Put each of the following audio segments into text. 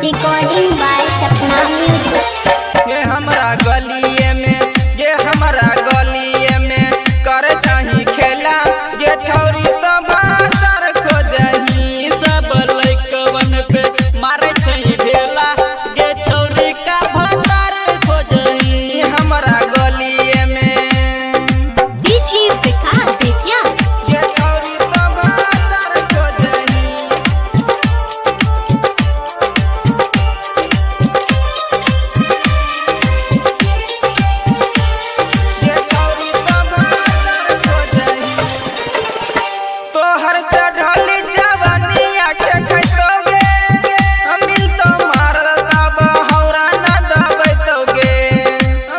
Recording by Sapna music. ये हमरा गलिये में, ये हमरा गलिये में करे चाही खेला। ये छौरी तो बाजार खोजही, सब लइकवन पे मारे छै ढेला। ये छौरी का भंडार खोजही। ये हमरा गलिये में डीजे विकास बेतिया। ये छौरी तो बाजार खोजही। ये छौरी तो बाजार खोजही। तोहर चढ़ली जवानिया के खैतोगे, मिल तो मार दब हौरा न दबैतोगे।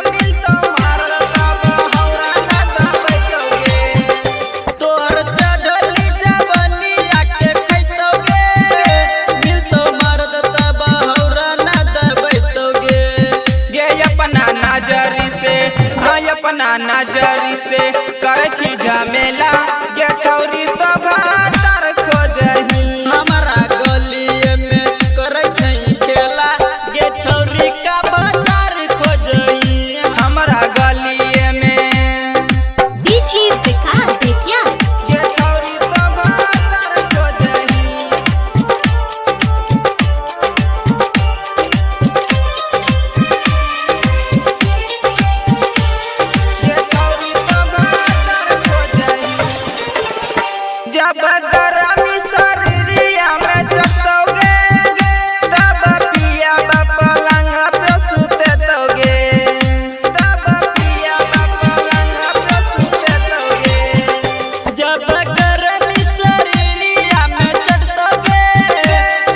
मिल तो मार दब हौरा न दबैतोगे। तोहर चढ़ली जवानिया के खैतोगे, मिल तो मर्द तब हौरा न दबैतोगे। ये अपना नजरी से, हाँ अपना नजरी से करे छी झमेला। ये छौरी तो भातर खोजही। हमारा गलिये में करे छै खेला। ये छौरी का भंडार खोजही। हमरा गलिये में डीजे विकास बेतिया। ये छौरी तो भातर खोजही। ये छौरी तो भातर खोजही। जब गरमी शरीरिया में चढ़तोगे, तब पिया पलंग पे सुतेतोगे। तब पिया पलंग पे सुतेतोगे। जब गर्मी शरीरिया में चढ़तोगे,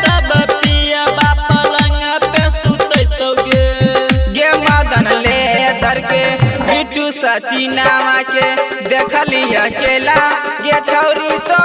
तब पिया पलंग पे सुतैतोगे। गे मदन ले दर के बिट्टू सचिनावा के देखली अकेला। ये छौरी तो